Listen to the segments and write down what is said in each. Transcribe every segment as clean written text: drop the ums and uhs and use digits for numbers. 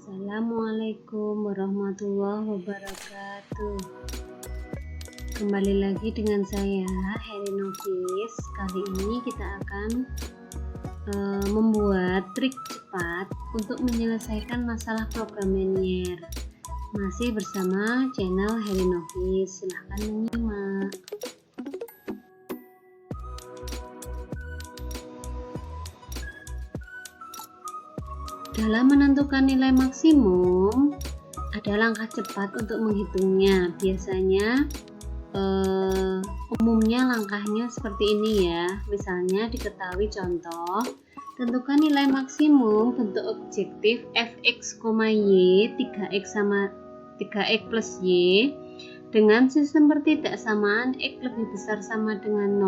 Assalamualaikum warahmatullahi wabarakatuh. Kembali lagi dengan saya Heri Novis. Kali ini kita akan membuat trik cepat untuk menyelesaikan masalah program linear. Masih bersama channel Heri Novis. Silahkan menyimak. Dalam menentukan nilai maksimum, ada langkah cepat untuk menghitungnya. Biasanya umumnya langkahnya seperti ini ya. Misalnya diketahui contoh, tentukan nilai maksimum bentuk objektif fx, y 3x sama 3x plus y dengan sistem pertidaksamaan x lebih besar sama dengan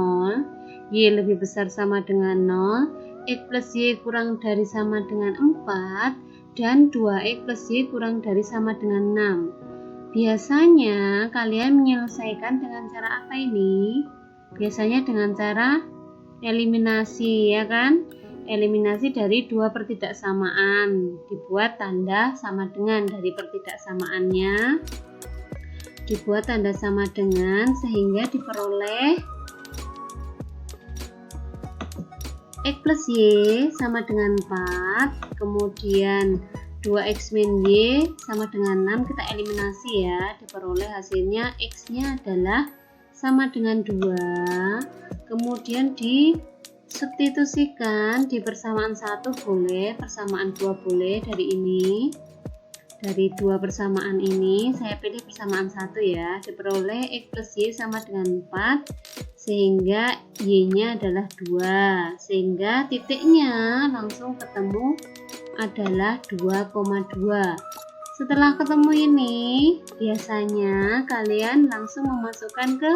0, y lebih besar sama dengan 0, x plus y kurang dari sama dengan 4, dan 2x plus y kurang dari sama dengan 6. Biasanya kalian menyelesaikan dengan cara apa ini? Biasanya dengan cara eliminasi, ya kan? Eliminasi dari dua pertidaksamaan, dibuat tanda sama dengan dari pertidaksamaannya, dibuat tanda sama dengan sehingga diperoleh x plus y sama dengan 4, kemudian 2x min y sama dengan 6, kita eliminasi ya, diperoleh hasilnya x nya adalah sama dengan 2, kemudian disubstitusikan di persamaan 1 boleh, persamaan 2 boleh. Dari dua persamaan ini saya pilih persamaan 1 ya, diperoleh x plus y sama dengan 4 sehingga y nya adalah 2, sehingga titiknya langsung ketemu adalah 2,2. Setelah ketemu ini, biasanya kalian langsung memasukkan ke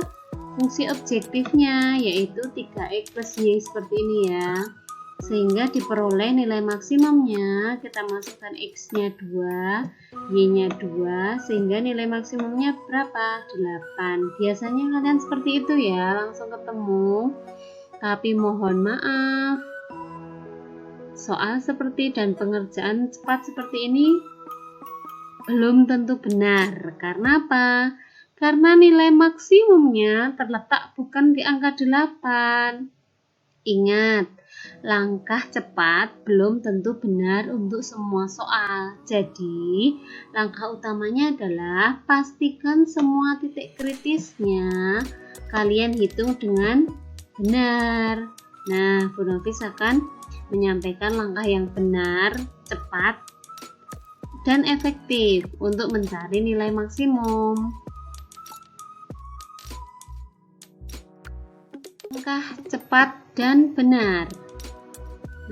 fungsi objektifnya, yaitu 3x plus y seperti ini ya, sehingga diperoleh nilai maksimumnya. Kita masukkan x nya 2, y nya 2, sehingga nilai maksimumnya berapa? 8. Biasanya kalian seperti itu ya, langsung ketemu. Tapi mohon maaf, soal seperti dan pengerjaan cepat seperti ini belum tentu benar. Karena apa? Karena nilai maksimumnya terletak bukan di angka 8. Ingat, langkah cepat belum tentu benar untuk semua soal. Jadi, langkah utamanya adalah pastikan semua titik kritisnya kalian hitung dengan benar. Nah, Bu Novis akan menyampaikan langkah yang benar, cepat, dan efektif untuk mencari nilai maksimum. Langkah cepat dan benar.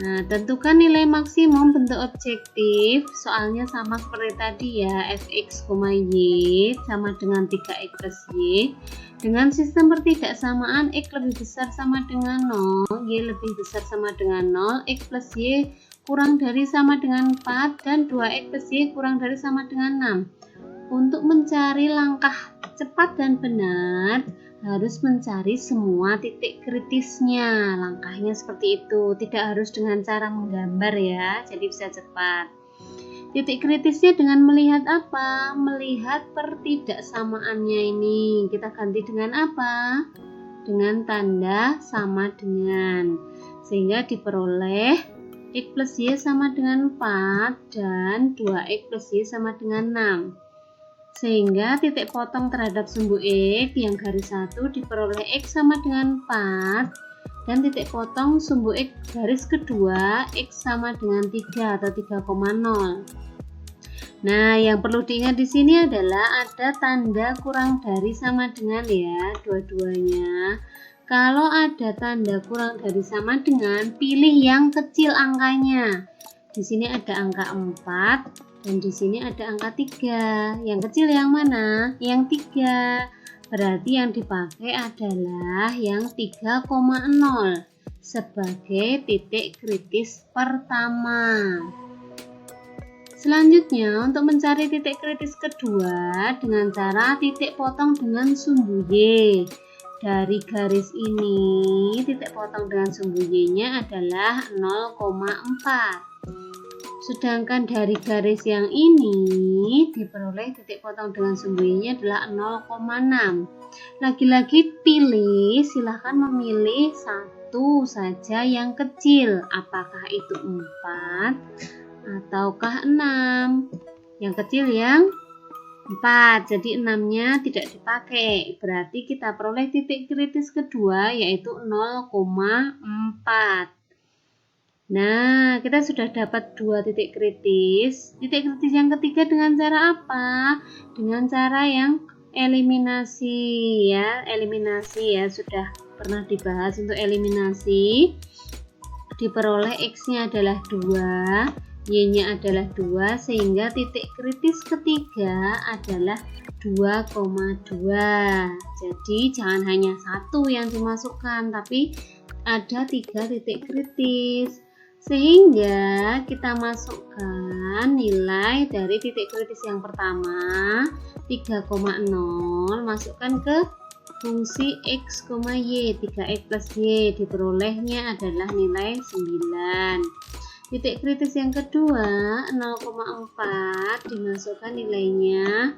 Nah, tentukan nilai maksimum bentuk objektif. Soalnya sama seperti tadi ya, fx, y sama dengan 3x plus y dengan sistem pertidaksamaan x lebih besar sama dengan 0, y lebih besar sama dengan 0, x plus y kurang dari sama dengan 4, dan 2x plus y kurang dari sama dengan 6. Untuk mencari langkah cepat dan benar, harus mencari semua titik kritisnya. Langkahnya seperti itu, tidak harus dengan cara menggambar ya, jadi bisa cepat. Titik kritisnya dengan melihat apa? Melihat pertidaksamaannya ini. Kita ganti dengan apa? Dengan tanda sama dengan, sehingga diperoleh x plus y sama dengan 4 dan 2x plus y sama dengan 6. Sehingga titik potong terhadap sumbu x yang garis 1 diperoleh x sama dengan 4, dan titik potong sumbu x garis kedua x sama dengan 3 atau 3,0. Nah, yang perlu diingat di sini adalah ada tanda kurang dari sama dengan ya, dua-duanya. Kalau ada tanda kurang dari sama dengan, pilih yang kecil angkanya. Di sini ada angka 4 dan di sini ada angka 3. Yang kecil yang mana? Yang 3. Berarti yang dipakai adalah yang 3,0 sebagai titik kritis pertama. Selanjutnya, untuk mencari titik kritis kedua dengan cara titik potong dengan sumbu y. Dari garis ini, titik potong dengan sumbu y-nya adalah 0,4. Sedangkan dari garis yang ini diperoleh titik potong dengan sumbu Y-nya adalah 0,6. Lagi-lagi pilih, silahkan memilih satu saja yang kecil. Apakah itu 4 ataukah 6? Yang kecil yang 4, jadi 6-nya tidak dipakai. Berarti kita peroleh titik kritis kedua yaitu 0,4. Nah, kita sudah dapat 2 titik kritis. Titik kritis yang ketiga dengan cara apa? Dengan cara yang eliminasi ya. Eliminasi ya, sudah pernah dibahas untuk eliminasi. Diperoleh X-nya adalah 2, Y-nya adalah 2, sehingga titik kritis ketiga adalah 2,2. Jadi jangan hanya satu yang dimasukkan, tapi ada 3 titik kritis. Sehingga kita masukkan nilai dari titik kritis yang pertama 3,0, masukkan ke fungsi X, Y, 3X plus Y, diperolehnya adalah nilai 9. Titik kritis yang kedua 0,4, dimasukkan nilainya,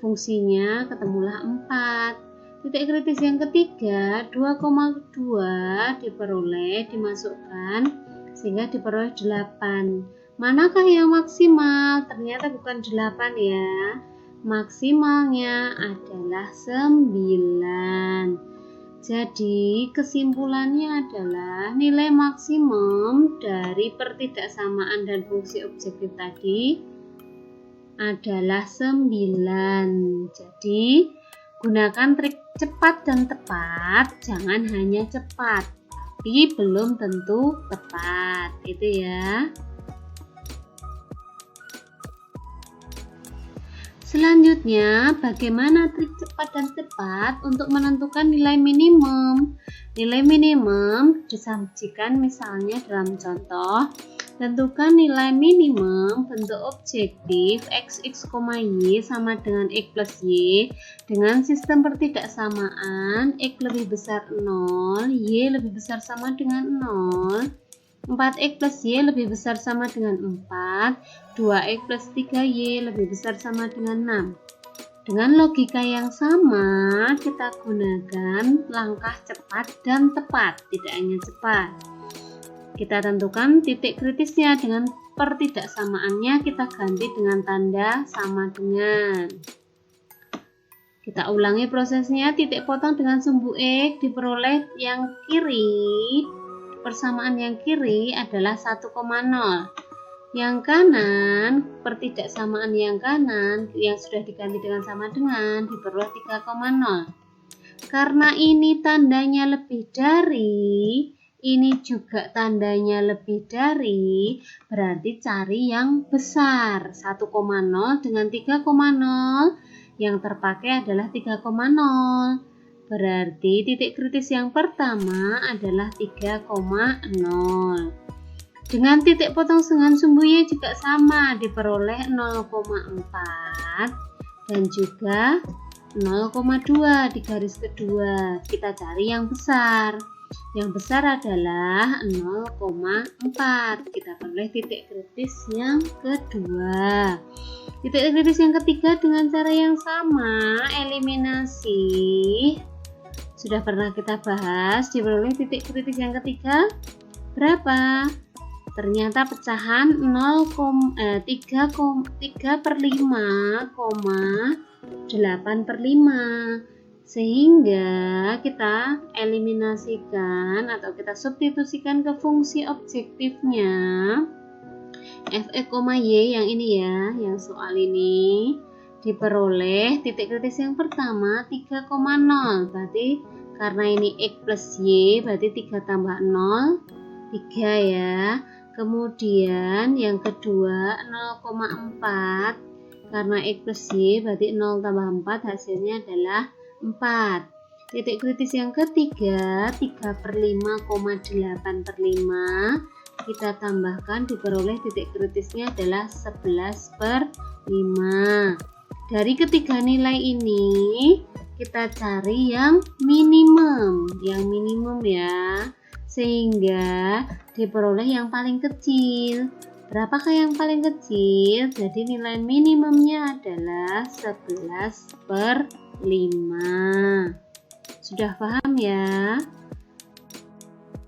fungsinya ketemulah 4. Titik kritis yang ketiga 2,2, diperoleh, dimasukkan, sehingga diperoleh 8. Manakah yang maksimal? Ternyata bukan 8 ya, maksimalnya adalah 9. Jadi kesimpulannya adalah nilai maksimum dari pertidaksamaan dan fungsi objektif tadi adalah 9. Jadi gunakan trik cepat dan tepat, jangan hanya cepat, tapi belum tentu tepat. Itu ya. Selanjutnya, bagaimana trik cepat dan tepat untuk menentukan nilai minimum? Nilai minimum disajikan misalnya dalam contoh, tentukan nilai minimum bentuk objektif x, y sama dengan x plus y dengan sistem pertidaksamaan x lebih besar 0, y lebih besar sama dengan 0, 4x plus y lebih besar sama dengan 4, 2x plus 3y lebih besar sama dengan 6. Dengan logika yang sama, kita gunakan langkah cepat dan tepat, tidak hanya cepat. Kita tentukan titik kritisnya dengan pertidaksamaannya, kita ganti dengan tanda sama dengan. Kita ulangi prosesnya, titik potong dengan sumbu X diperoleh yang kiri. Persamaan yang kiri adalah 1,0. Yang kanan, pertidaksamaan yang kanan yang sudah diganti dengan sama dengan diperoleh 3,0. Karena ini tandanya lebih dari, ini juga tandanya lebih dari, berarti cari yang besar. 1,0 dengan 3,0, yang terpakai adalah 3,0. Berarti titik kritis yang pertama adalah 3,0. Dengan titik potong dengan sumbu Y juga sama, diperoleh 0,4 dan juga 0,2 di garis kedua. Kita cari yang besar. Yang besar adalah 0,4. Kita peroleh titik kritis yang kedua. Titik kritis yang ketiga dengan cara yang sama, eliminasi. Sudah pernah kita bahas, diperoleh titik kritis yang ketiga berapa? Ternyata pecahan 3/5,8/5. Sehingga kita eliminasikan atau kita substitusikan ke fungsi objektifnya f(x, y) yang ini ya, yang soal ini. Diperoleh titik kritis yang pertama 3,0, berarti karena ini x plus y berarti 3 tambah 0 3 ya. Kemudian yang kedua 0,4, karena x plus y berarti 0 tambah 4 hasilnya adalah 4. Titik kritis yang ketiga 3/5,8/5, kita tambahkan, diperoleh titik kritisnya adalah 11/5. Dari ketiga nilai ini kita cari yang minimum ya, sehingga diperoleh yang paling kecil. Berapakah yang paling kecil? Jadi nilai minimumnya adalah 11/5. Sudah paham ya?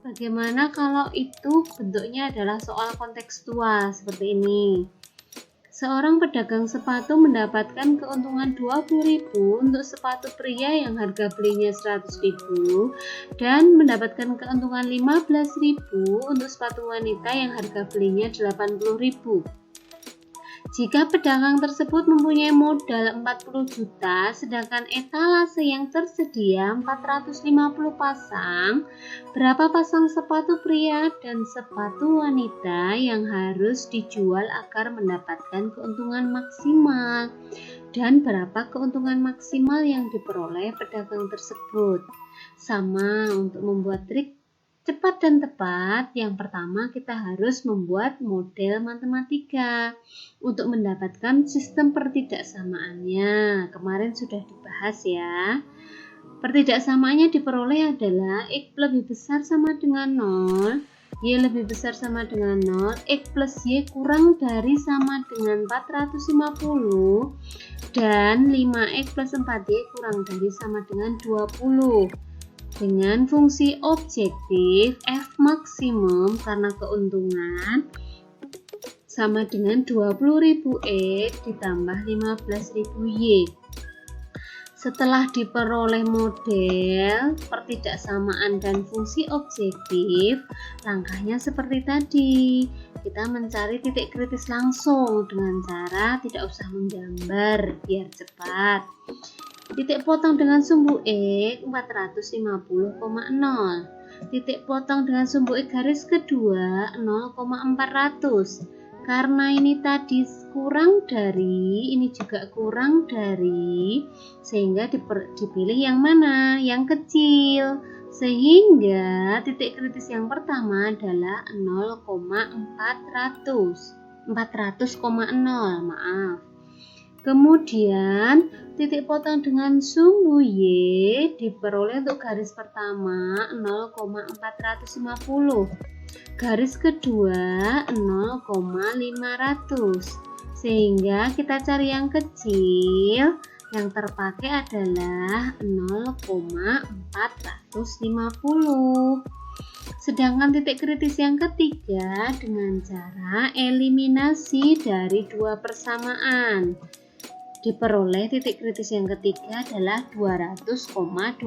Bagaimana kalau itu bentuknya adalah soal kontekstual seperti ini? Seorang pedagang sepatu mendapatkan keuntungan 20.000 untuk sepatu pria yang harga belinya 100.000 dan mendapatkan keuntungan 15.000 untuk sepatu wanita yang harga belinya 80.000. Jika pedagang tersebut mempunyai modal 40 juta, sedangkan etalase yang tersedia 450 pasang, berapa pasang sepatu pria dan sepatu wanita yang harus dijual agar mendapatkan keuntungan maksimal? Dan berapa keuntungan maksimal yang diperoleh pedagang tersebut? Sama, untuk membuat trik cepat dan tepat, yang pertama kita harus membuat model matematika untuk mendapatkan sistem pertidaksamaannya. Kemarin sudah dibahas ya. Pertidaksamaannya diperoleh adalah X lebih besar sama dengan 0, Y lebih besar sama dengan 0, X plus Y kurang dari sama dengan 450, dan 5X plus 4Y kurang dari sama dengan 20. Dengan fungsi objektif F maksimum karena keuntungan sama dengan 20.000 X ditambah 15.000 Y. Setelah diperoleh model pertidaksamaan dan fungsi objektif, langkahnya seperti tadi. Kita mencari titik kritis langsung dengan cara tidak usah menggambar biar cepat. Titik potong dengan sumbu X 450,0. Titik potong dengan sumbu X garis kedua 0,400. Karena ini tadi kurang dari, ini juga kurang dari, sehingga dipilih yang mana? Yang kecil. Sehingga titik kritis yang pertama adalah 400,0, maaf. Kemudian titik potong dengan sumbu Y diperoleh untuk garis pertama 0,450, garis kedua 0,500, sehingga kita cari yang kecil, yang terpakai adalah 0,450. Sedangkan titik kritis yang ketiga dengan cara eliminasi dari dua persamaan. Diperoleh titik kritis yang ketiga adalah 200,250.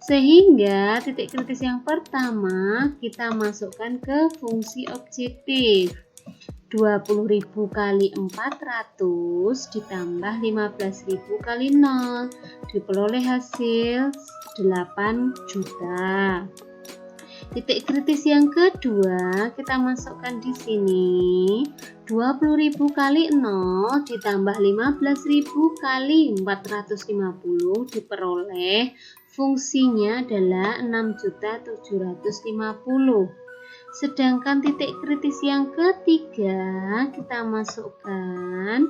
Sehingga titik kritis yang pertama kita masukkan ke fungsi objektif. 20.000 kali 400 ditambah 15.000 kali 0 diperoleh hasil 8 juta. Titik kritis yang kedua kita masukkan di sini. 20.000 kali 0 ditambah 15.000 kali 450 diperoleh fungsinya adalah 6.750. Sedangkan titik kritis yang ketiga kita masukkan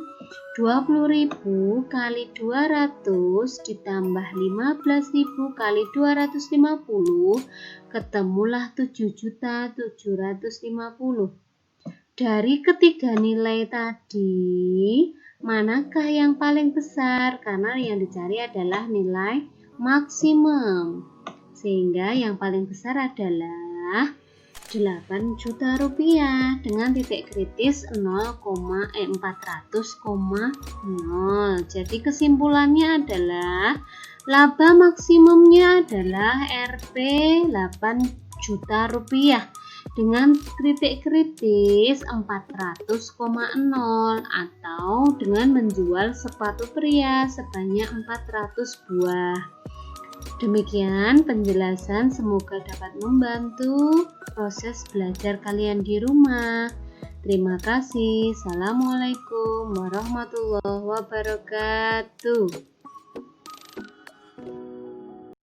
20.000 kali 200 ditambah 15.000 kali 250, ketemulah 7.750. Dari ketiga nilai tadi, manakah yang paling besar? Karena yang dicari adalah nilai maksimum. Sehingga yang paling besar adalah 8 juta rupiah dengan titik kritis 400,0. Jadi kesimpulannya adalah laba maksimumnya adalah Rp 8 juta rupiah dengan titik kritis 400,0 atau dengan menjual sepatu pria sebanyak 400 buah. Demikian penjelasan, semoga dapat membantu proses belajar kalian di rumah. Terima kasih. Assalamualaikum warahmatullahi wabarakatuh.